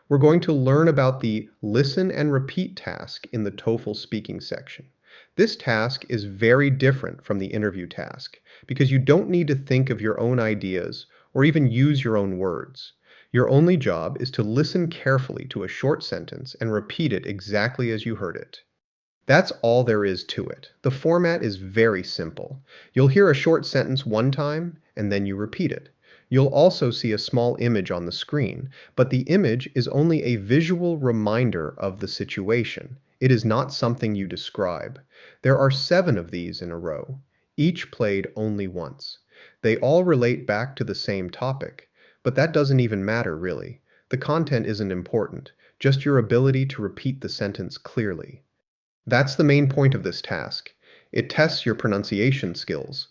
we're going to learn about the listen and repeat task in the TOEFL speaking section. This task is very different from the interview task because you don't need to think of your own ideas or even use your own words. Your only job is to listen carefully to a short sentence and repeat it exactly as you heard it. That's all there is to it. The format is very simple. You'll hear a short sentence one time, and then you repeat it. You'll also see a small image on the screen, but the image is only a visual reminder of the situation. It is not something you describe. There are 7 of these in a row, each played only once. They all relate back to the same topic, but that doesn't even matter really. The content isn't important, just your ability to repeat the sentence clearly. That's the main point of this task. It tests your pronunciation skills,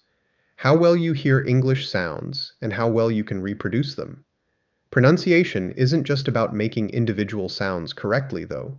how well you hear English sounds, and how well you can reproduce them. Pronunciation isn't just about making individual sounds correctly, though.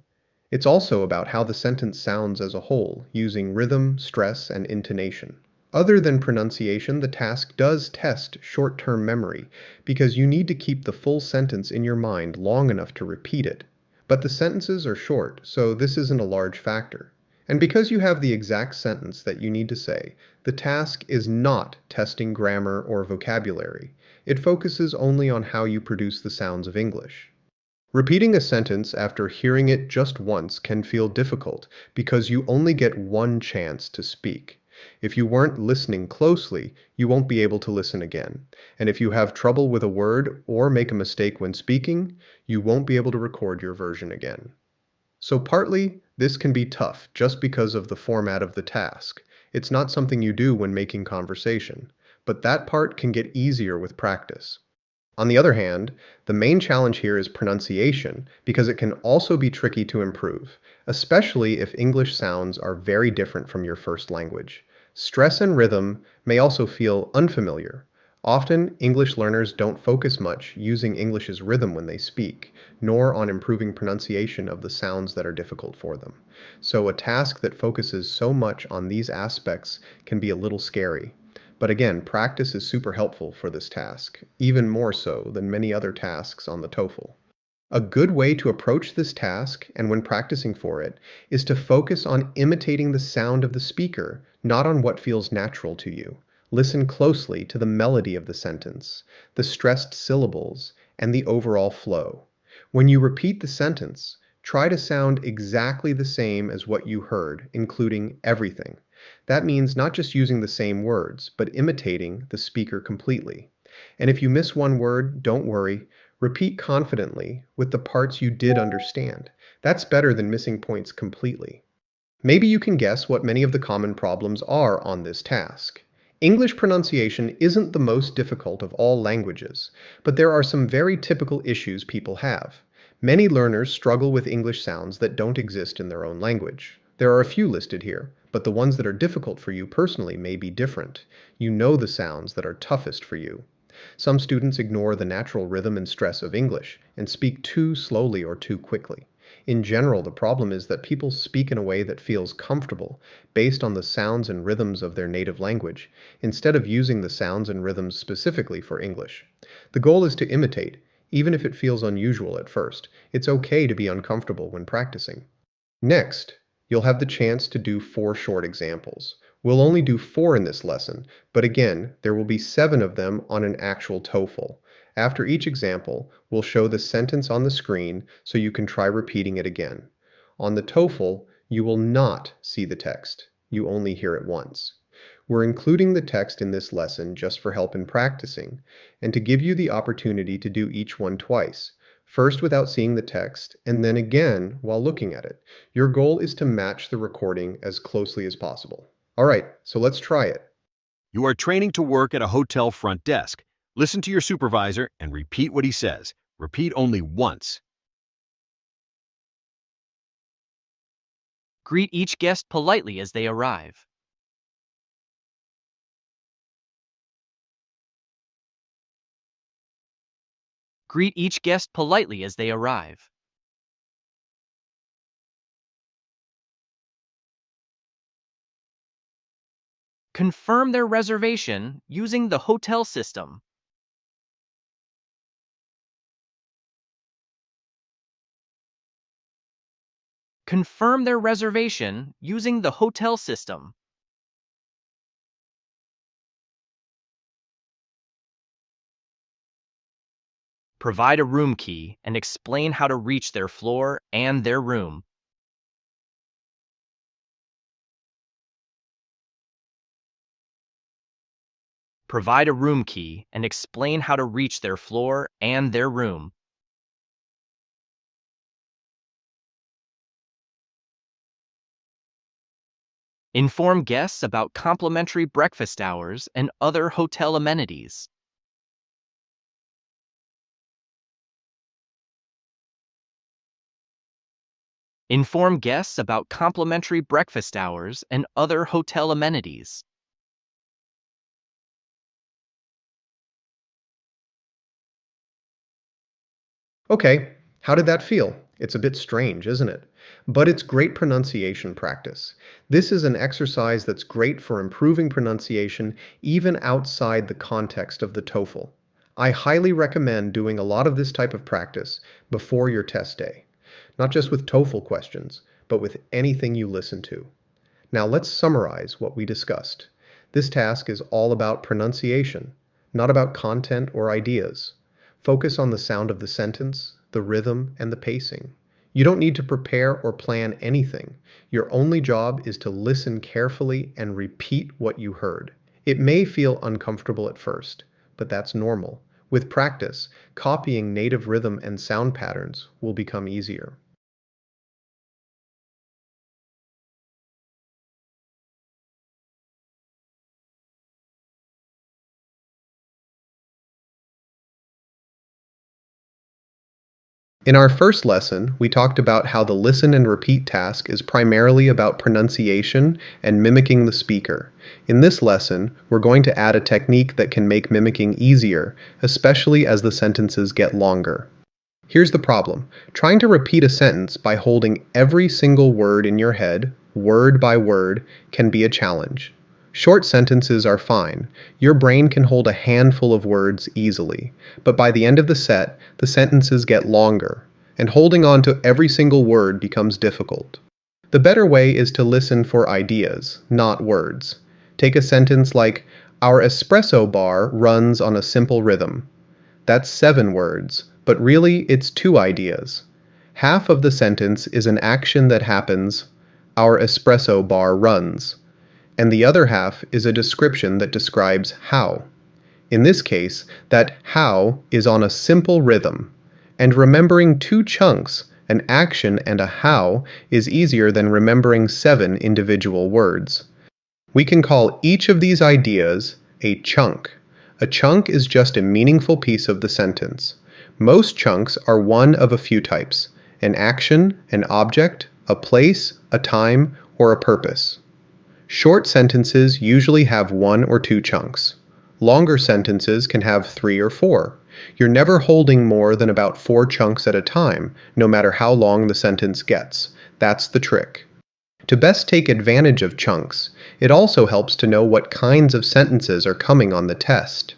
It's also about how the sentence sounds as a whole, using rhythm, stress, and intonation. Other than pronunciation, the task does test short-term memory, because you need to keep the full sentence in your mind long enough to repeat it. But the sentences are short, so this isn't a large factor. And because you have the exact sentence that you need to say, the task is not testing grammar or vocabulary. It focuses only on how you produce the sounds of English. Repeating a sentence after hearing it just once can feel difficult because you only get one chance to speak. If you weren't listening closely, you won't be able to listen again. And if you have trouble with a word or make a mistake when speaking, you won't be able to record your version again. So partly, this can be tough just because of the format of the task. It's not something you do when making conversation, but that part can get easier with practice. On the other hand, the main challenge here is pronunciation because it can also be tricky to improve, especially if English sounds are very different from your first language. Stress and rhythm may also feel unfamiliar. Often, English learners don't focus much using English's rhythm when they speak, nor on improving pronunciation of the sounds that are difficult for them. So a task that focuses so much on these aspects can be a little scary. But again, practice is super helpful for this task, even more so than many other tasks on the TOEFL. A good way to approach this task, and when practicing for it, is to focus on imitating the sound of the speaker, not on what feels natural to you. Listen closely to the melody of the sentence, the stressed syllables, and the overall flow. When you repeat the sentence, try to sound exactly the same as what you heard, including everything. That means not just using the same words, but imitating the speaker completely. And if you miss one word, don't worry. Repeat confidently with the parts you did understand. That's better than missing points completely. Maybe you can guess what many of the common problems are on this task. English pronunciation isn't the most difficult of all languages, but there are some very typical issues people have. Many learners struggle with English sounds that don't exist in their own language. There are a few listed here, but the ones that are difficult for you personally may be different. You know the sounds that are toughest for you. Some students ignore the natural rhythm and stress of English and speak too slowly or too quickly. In general, the problem is that people speak in a way that feels comfortable, based on the sounds and rhythms of their native language, instead of using the sounds and rhythms specifically for English. The goal is to imitate, even if it feels unusual at first. It's okay to be uncomfortable when practicing. Next, you'll have the chance to do 4 short examples. We'll only do 4 in this lesson, but again, there will be 7 of them on an actual TOEFL. After each example, we'll show the sentence on the screen so you can try repeating it again. On the TOEFL, you will not see the text. You only hear it once. We're including the text in this lesson just for help in practicing, and to give you the opportunity to do each one twice. First without seeing the text, and then again while looking at it. Your goal is to match the recording as closely as possible. Alright, so let's try it. You are training to work at a hotel front desk. Listen to your supervisor and repeat what he says. Repeat only once. Greet each guest politely as they arrive. Greet each guest politely as they arrive. Confirm their reservation using the hotel system. Confirm their reservation using the hotel system. Provide a room key and explain how to reach their floor and their room. Provide a room key and explain how to reach their floor and their room. Inform guests about complimentary breakfast hours and other hotel amenities. Inform guests about complimentary breakfast hours and other hotel amenities. Okay, how did that feel? It's a bit strange, isn't it? But it's great pronunciation practice. This is an exercise that's great for improving pronunciation even outside the context of the TOEFL. I highly recommend doing a lot of this type of practice before your test day. Not just with TOEFL questions, but with anything you listen to. Now let's summarize what we discussed. This task is all about pronunciation, not about content or ideas. Focus on the sound of the sentence, the rhythm, and the pacing. You don't need to prepare or plan anything. Your only job is to listen carefully and repeat what you heard. It may feel uncomfortable at first, but that's normal. With practice, copying native rhythm and sound patterns will become easier. In our first lesson, we talked about how the listen and repeat task is primarily about pronunciation and mimicking the speaker. In this lesson, we're going to add a technique that can make mimicking easier, especially as the sentences get longer. Here's the problem. Trying to repeat a sentence by holding every single word in your head, word by word, can be a challenge. Short sentences are fine. Your brain can hold a handful of words easily. But by the end of the set, the sentences get longer, and holding on to every single word becomes difficult. The better way is to listen for ideas, not words. Take a sentence like, "Our espresso bar runs on a simple rhythm." That's 7 words, but really it's 2 ideas. Half of the sentence is an action that happens, "Our espresso bar runs," and the other half is a description that describes how. In this case, that how is on a simple rhythm, and remembering 2 chunks, an action and a how, is easier than remembering 7 individual words. We can call each of these ideas a chunk. A chunk is just a meaningful piece of the sentence. Most chunks are one of a few types: an action, an object, a place, a time, or a purpose. Short sentences usually have 1 or 2 chunks. Longer sentences can have 3 or 4. You're never holding more than about 4 chunks at a time, no matter how long the sentence gets. That's the trick. To best take advantage of chunks, it also helps to know what kinds of sentences are coming on the test.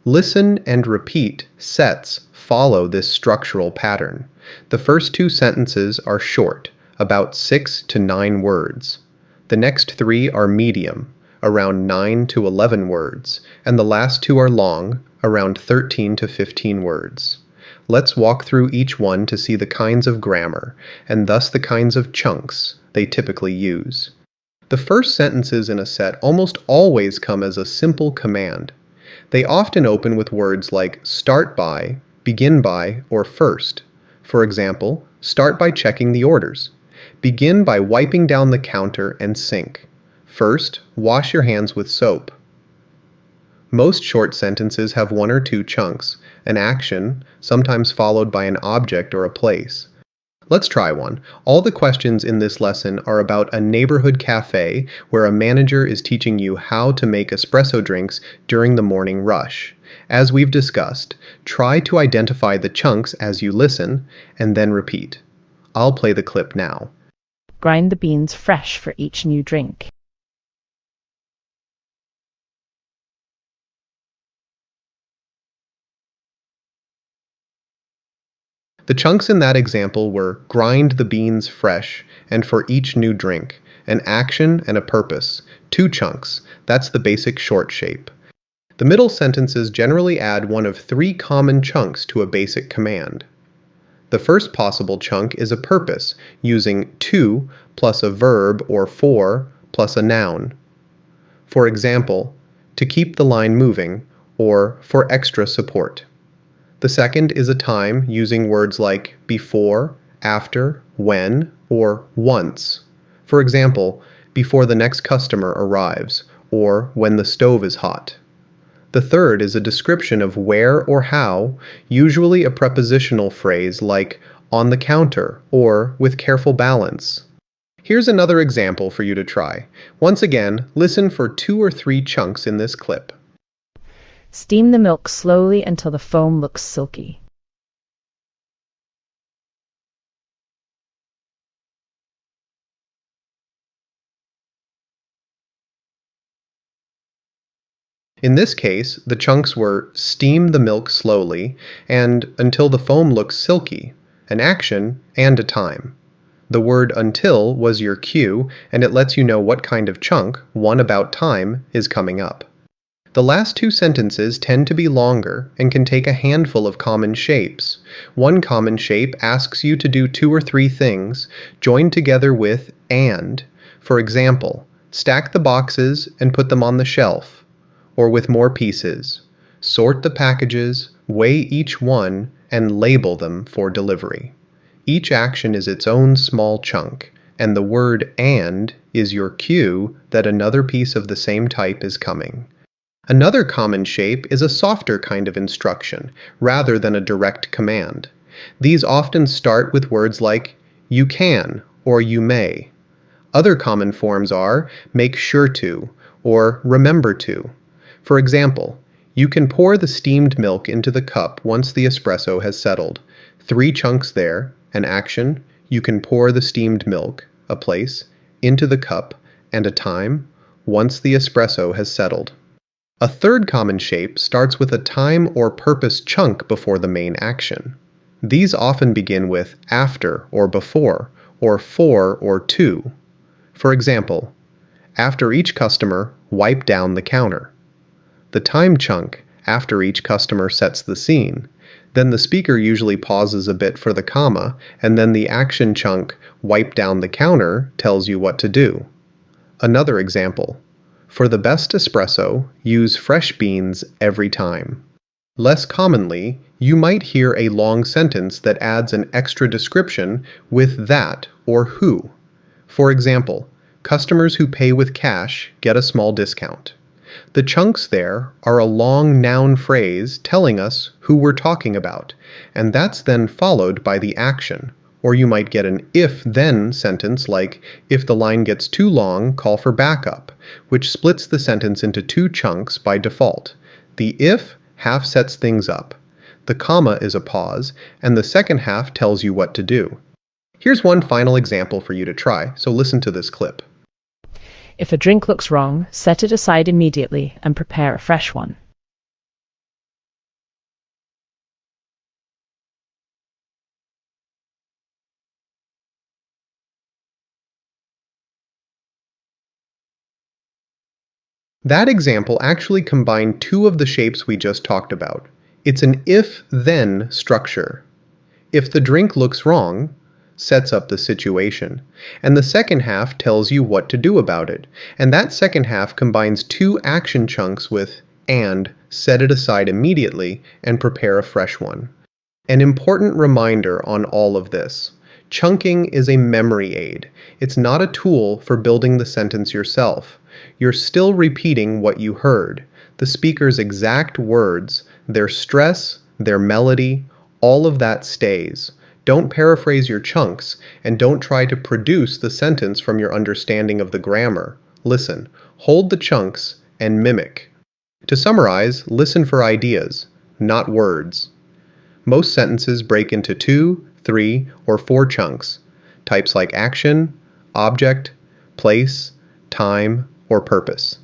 Listen and repeat sets follow this structural pattern. The first 2 sentences are short, about 6 to 9 words. The next 3 are medium, around 9 to 11 words, and the last 2 are long, around 13 to 15 words. Let's walk through each one to see the kinds of grammar, and thus the kinds of chunks they typically use. The first sentences in a set almost always come as a simple command. They often open with words like start by, begin by, or first. For example, start by checking the orders. Begin by wiping down the counter and sink. First, wash your hands with soap. Most short sentences have 1 or 2 chunks, an action, sometimes followed by an object or a place. Let's try one. All the questions in this lesson are about a neighborhood cafe where a manager is teaching you how to make espresso drinks during the morning rush. As we've discussed, try to identify the chunks as you listen, and then repeat. I'll play the clip now. Grind the beans fresh for each new drink. The chunks in that example were grind the beans fresh, and for each new drink, an action and a purpose. 2 chunks. That's the basic short shape. The middle sentences generally add one of 3 common chunks to a basic command. The first possible chunk is a purpose, using to plus a verb or for plus a noun. For example, to keep the line moving, or for extra support. The second is a time using words like before, after, when, or once. For example, before the next customer arrives, or when the stove is hot. The third is a description of where or how, usually a prepositional phrase like on the counter or with careful balance. Here's another example for you to try. Once again, listen for 2 or 3 chunks in this clip. Steam the milk slowly until the foam looks silky. In this case, the chunks were steam the milk slowly and until the foam looks silky, an action and a time. The word until was your cue, and it lets you know what kind of chunk, one about time, is coming up. The last 2 sentences tend to be longer and can take a handful of common shapes. One common shape asks you to do 2 or 3 things, joined together with and. For example, stack the boxes and put them on the shelf. Or with more pieces. Sort the packages, weigh each one, and label them for delivery. Each action is its own small chunk, and the word and is your cue that another piece of the same type is coming. Another common shape is a softer kind of instruction, rather than a direct command. These often start with words like you can or you may. Other common forms are make sure to or remember to. For example, you can pour the steamed milk into the cup once the espresso has settled. 3 chunks there, an action, you can pour the steamed milk, a place, into the cup, and a time, once the espresso has settled. A third common shape starts with a time or purpose chunk before the main action. These often begin with after or before, or for or to. For example, after each customer, wipe down the counter. The time chunk, after each customer sets the scene. Then the speaker usually pauses a bit for the comma, and then the action chunk, wipe down the counter, tells you what to do. Another example. For the best espresso, use fresh beans every time. Less commonly, you might hear a long sentence that adds an extra description with that or who. For example, customers who pay with cash get a small discount. The chunks there are a long noun phrase telling us who we're talking about, and that's then followed by the action. Or you might get an if-then sentence like, if the line gets too long, call for backup, which splits the sentence into 2 chunks by default. The if half sets things up. The comma is a pause, and the second half tells you what to do. Here's one final example for you to try, so listen to this clip. If a drink looks wrong, set it aside immediately and prepare a fresh one. That example actually combined 2 of the shapes we just talked about. It's an if-then structure. If the drink looks wrong, sets up the situation, and the second half tells you what to do about it, and that second half combines 2 action chunks with and, set it aside immediately, and prepare a fresh one. An important reminder on all of this. Chunking is a memory aid. It's not a tool for building the sentence yourself. You're still repeating what you heard. The speaker's exact words, their stress, their melody, all of that stays. Don't paraphrase your chunks, and don't try to produce the sentence from your understanding of the grammar. Listen, hold the chunks, and mimic. To summarize, listen for ideas, not words. Most sentences break into 2, 3, or 4 chunks, types like action, object, place, time, or purpose.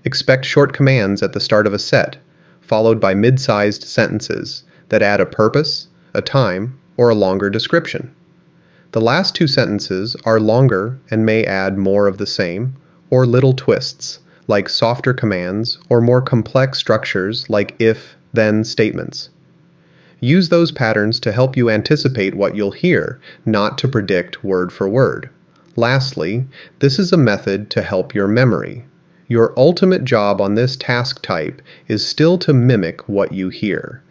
Expect short commands at the start of a set, followed by mid-sized sentences that add a purpose, a time, or a longer description. The last two sentences are longer and may add more of the same, or little twists, like softer commands, or more complex structures like if-then statements. Use those patterns to help you anticipate what you'll hear, not to predict word for word. Lastly, this is a method to help your memory. Your ultimate job on this task type is still to mimic what you hear.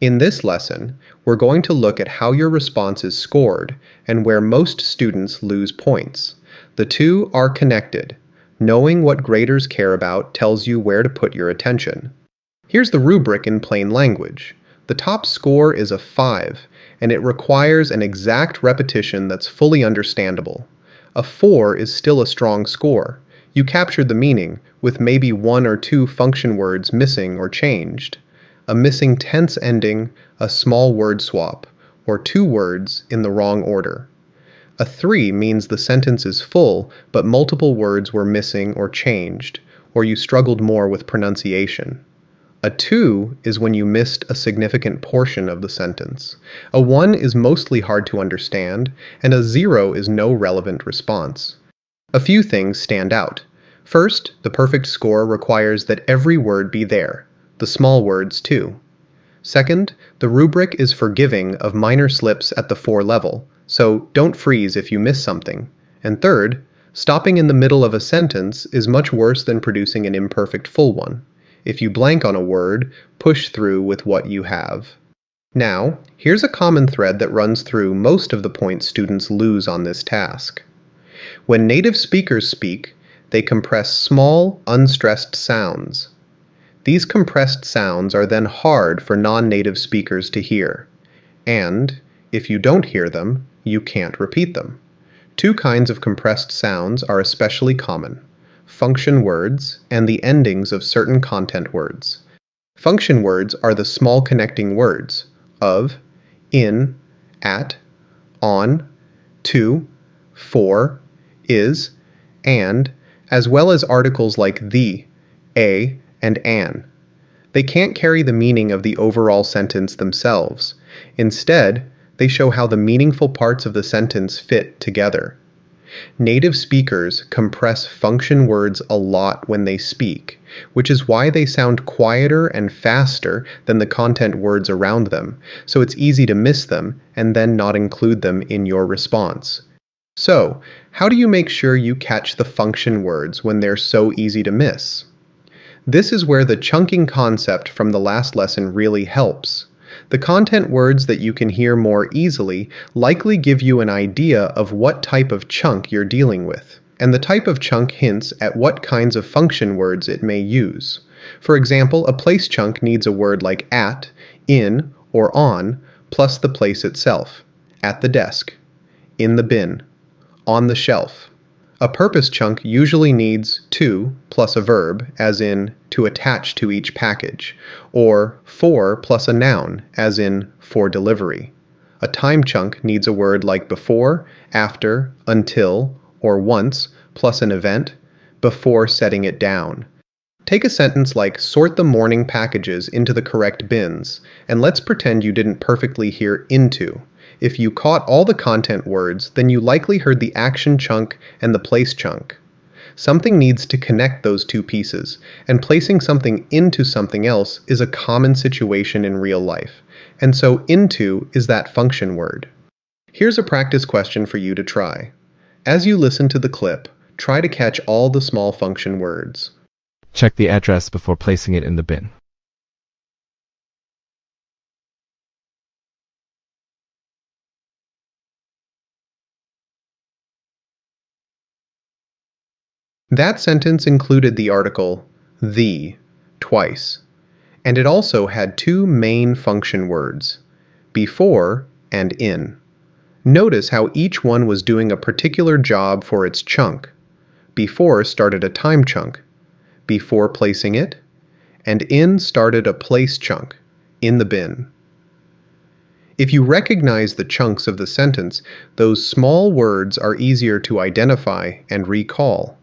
In this lesson, we're going to look at how your response is scored and where most students lose points. The two are connected. Knowing what graders care about tells you where to put your attention. Here's the rubric in plain language. The top score is a 5, and it requires an exact repetition that's fully understandable. A 4 is still a strong score. You captured the meaning, with maybe one or two function words missing or changed. A missing tense ending, a small word swap, or two words in the wrong order. A 3 means the sentence is full, but multiple words were missing or changed, or you struggled more with pronunciation. A 2 is when you missed a significant portion of the sentence. A 1 is mostly hard to understand, and a 0 is no relevant response. A few things stand out. First, the perfect score requires that every word be there, the small words too. Second, the rubric is forgiving of minor slips at the 4 level, so don't freeze if you miss something. And third, stopping in the middle of a sentence is much worse than producing an imperfect full one. If you blank on a word, push through with what you have. Now, here's a common thread that runs through most of the points students lose on this task. When native speakers speak, they compress small, unstressed sounds. These compressed sounds are then hard for non-native speakers to hear. And, if you don't hear them, you can't repeat them. Two kinds of compressed sounds are especially common: function words and the endings of certain content words. Function words are the small connecting words of, in, at, on, to, for, is, and, as well as articles like the, a, and an. They can't carry the meaning of the overall sentence themselves. Instead, they show how the meaningful parts of the sentence fit together. Native speakers compress function words a lot when they speak, which is why they sound quieter and faster than the content words around them, so it's easy to miss them and then not include them in your response. So, how do you make sure you catch the function words when they're so easy to miss? This is where the chunking concept from the last lesson really helps. The content words that you can hear more easily likely give you an idea of what type of chunk you're dealing with, and the type of chunk hints at what kinds of function words it may use. For example, a place chunk needs a word like at, in, or on, plus the place itself: at the desk, in the bin, on the shelf. A purpose chunk usually needs to plus a verb, as in to attach to each package, or for plus a noun, as in for delivery. A time chunk needs a word like before, after, until, or once, plus an event, before setting it down. Take a sentence like sort the morning packages into the correct bins, and let's pretend you didn't perfectly hear into. If you caught all the content words, then you likely heard the action chunk and the place chunk. Something needs to connect those two pieces, and placing something into something else is a common situation in real life, and so into is that function word. Here's a practice question for you to try. As you listen to the clip, try to catch all the small function words. Check the address before placing it in the bin. That sentence included the article the twice, and it also had two main function words, before and in. Notice how each one was doing a particular job for its chunk. Before started a time chunk, before placing it, and in started a place chunk, in the bin. If you recognize the chunks of the sentence, those small words are easier to identify and recall.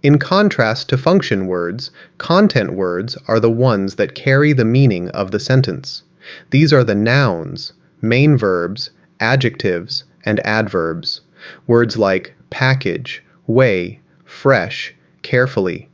In contrast to function words, content words are the ones that carry the meaning of the sentence. These are the nouns, main verbs, adjectives, and adverbs. Words like package, weigh, fresh, carefully.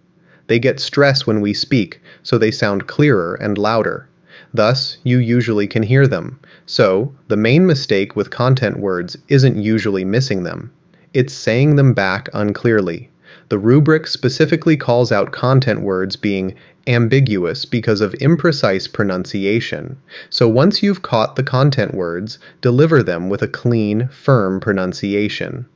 They get stress when we speak, so they sound clearer and louder. Thus, you usually can hear them. So, the main mistake with content words isn't usually missing them. It's saying them back unclearly. The rubric specifically calls out content words being ambiguous because of imprecise pronunciation. So once you've caught the content words, deliver them with a clean, firm pronunciation.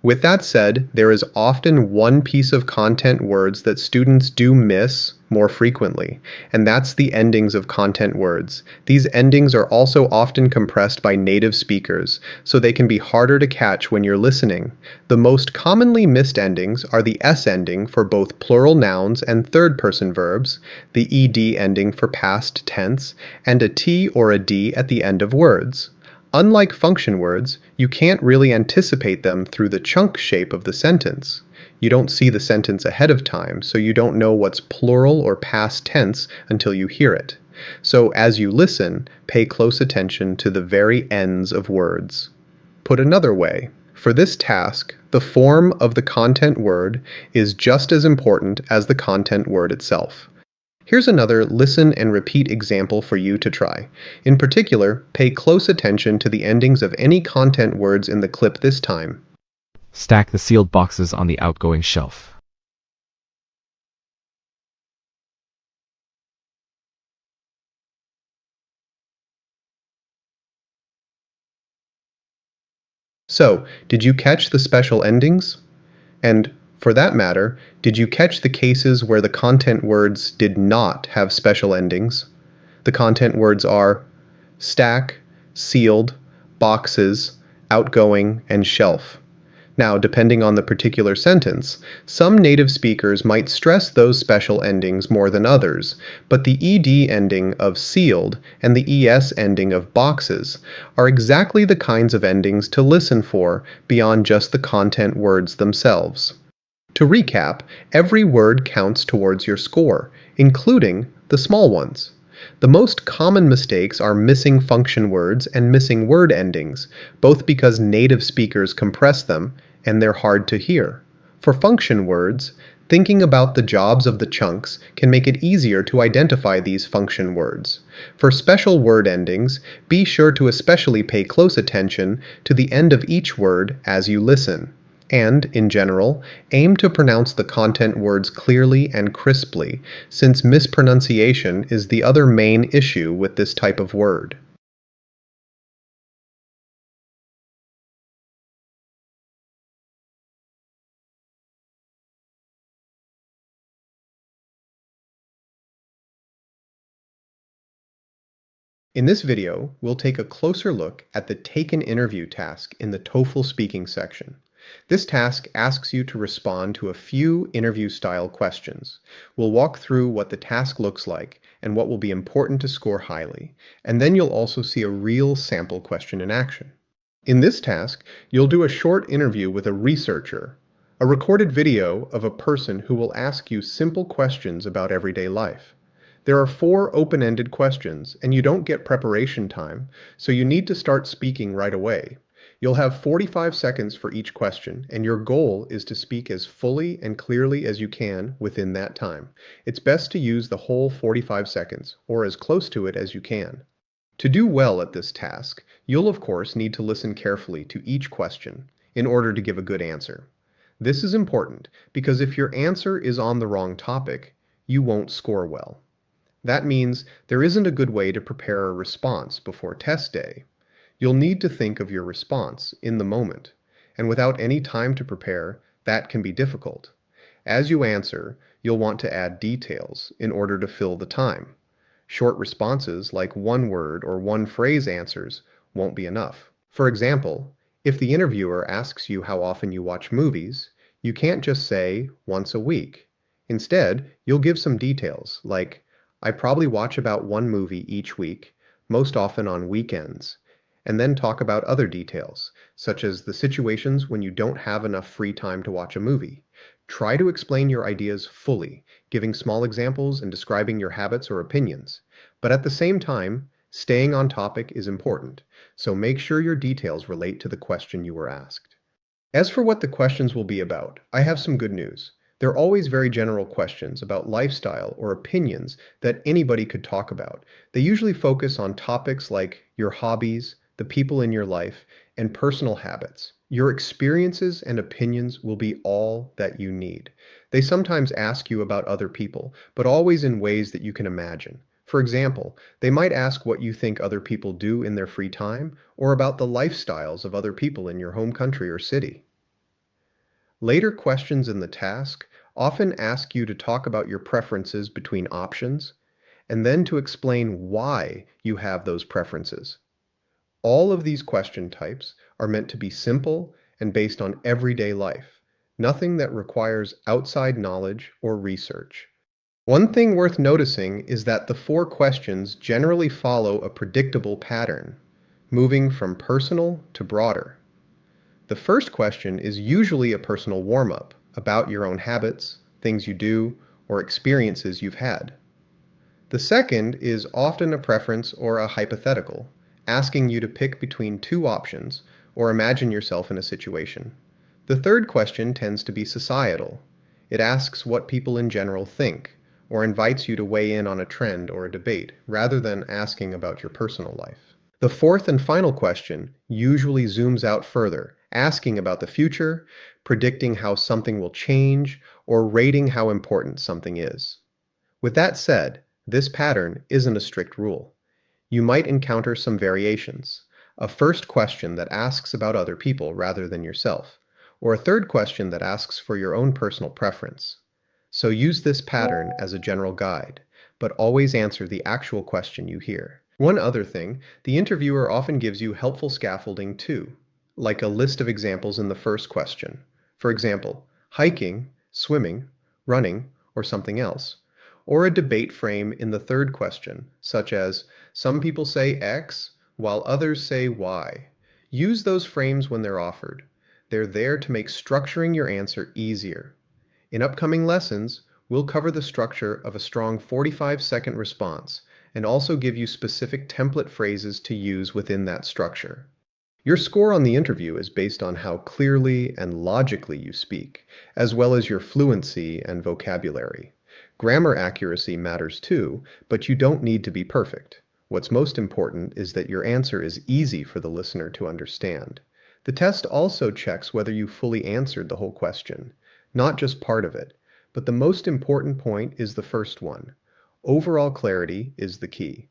With that said, there is often one piece of content words that students do miss more frequently, and that's the endings of content words. These endings are also often compressed by native speakers, so they can be harder to catch when you're listening. The most commonly missed endings are the S ending for both plural nouns and third-person verbs, the ED ending for past tense, and a T or a D at the end of words. Unlike function words, you can't really anticipate them through the chunk shape of the sentence. You don't see the sentence ahead of time, so you don't know what's plural or past tense until you hear it. So as you listen, pay close attention to the very ends of words. Put another way, for this task, the form of the content word is just as important as the content word itself. Here's another listen and repeat example for you to try. In particular, pay close attention to the endings of any content words in the clip this time. Stack the sealed boxes on the outgoing shelf. So, did you catch the special endings? And, for that matter, did you catch the cases where the content words did not have special endings? The content words are stack, sealed, boxes, outgoing, and shelf. Now, depending on the particular sentence, some native speakers might stress those special endings more than others, but the ED ending of sealed and the ES ending of boxes are exactly the kinds of endings to listen for beyond just the content words themselves. To recap, every word counts towards your score, including the small ones. The most common mistakes are missing function words and missing word endings, both because native speakers compress them and they're hard to hear. For function words, thinking about the jobs of the chunks can make it easier to identify these function words. For special word endings, be sure to especially pay close attention to the end of each word as you listen. And, in general, aim to pronounce the content words clearly and crisply, since mispronunciation is the other main issue with this type of word. In this video, we'll take a closer look at the Take an Interview task in the TOEFL speaking section. This task asks you to respond to a few interview-style questions. We'll walk through what the task looks like and what will be important to score highly, and then you'll also see a real sample question in action. In this task, you'll do a short interview with a researcher, a recorded video of a person who will ask you simple questions about everyday life. There are 4 open-ended questions, and you don't get preparation time, so you need to start speaking right away. You'll have 45 seconds for each question, and your goal is to speak as fully and clearly as you can within that time. It's best to use the whole 45 seconds, or as close to it as you can. To do well at this task, you'll of course need to listen carefully to each question in order to give a good answer. This is important because if your answer is on the wrong topic, you won't score well. That means there isn't a good way to prepare a response before test day. You'll need to think of your response in the moment, and without any time to prepare, that can be difficult. As you answer, you'll want to add details in order to fill the time. Short responses like one word or one phrase answers won't be enough. For example, if the interviewer asks you how often you watch movies, you can't just say once a week. Instead, you'll give some details like, I probably watch about one movie each week, most often on weekends, and then talk about other details, such as the situations when you don't have enough free time to watch a movie. Try to explain your ideas fully, giving small examples and describing your habits or opinions. But at the same time, staying on topic is important, so make sure your details relate to the question you were asked. As for what the questions will be about, I have some good news. They're always very general questions about lifestyle or opinions that anybody could talk about. They usually focus on topics like your hobbies, the people in your life, and personal habits. Your experiences and opinions will be all that you need. They sometimes ask you about other people, but always in ways that you can imagine. For example, they might ask what you think other people do in their free time, or about the lifestyles of other people in your home country or city. Later questions in the task often ask you to talk about your preferences between options, and then to explain why you have those preferences. All of these question types are meant to be simple and based on everyday life, nothing that requires outside knowledge or research. One thing worth noticing is that the 4 questions generally follow a predictable pattern, moving from personal to broader. The first question is usually a personal warm-up about your own habits, things you do, or experiences you've had. The second is often a preference or a hypothetical, asking you to pick between 2 options or imagine yourself in a situation. The third question tends to be societal. It asks what people in general think, or invites you to weigh in on a trend or a debate, rather than asking about your personal life. The fourth and final question usually zooms out further, asking about the future, predicting how something will change, or rating how important something is. With that said, this pattern isn't a strict rule. You might encounter some variations. A first question that asks about other people rather than yourself, or a third question that asks for your own personal preference. So use this pattern as a general guide, but always answer the actual question you hear. One other thing, the interviewer often gives you helpful scaffolding too, like a list of examples in the first question. For example, hiking, swimming, running, or something else. Or a debate frame in the third question, such as, some people say X, while others say Y. Use those frames when they're offered. They're there to make structuring your answer easier. In upcoming lessons, we'll cover the structure of a strong 45-second response and also give you specific template phrases to use within that structure. Your score on the interview is based on how clearly and logically you speak, as well as your fluency and vocabulary. Grammar accuracy matters too, but you don't need to be perfect. What's most important is that your answer is easy for the listener to understand. The test also checks whether you fully answered the whole question, not just part of it, but the most important point is the first one. Overall clarity is the key.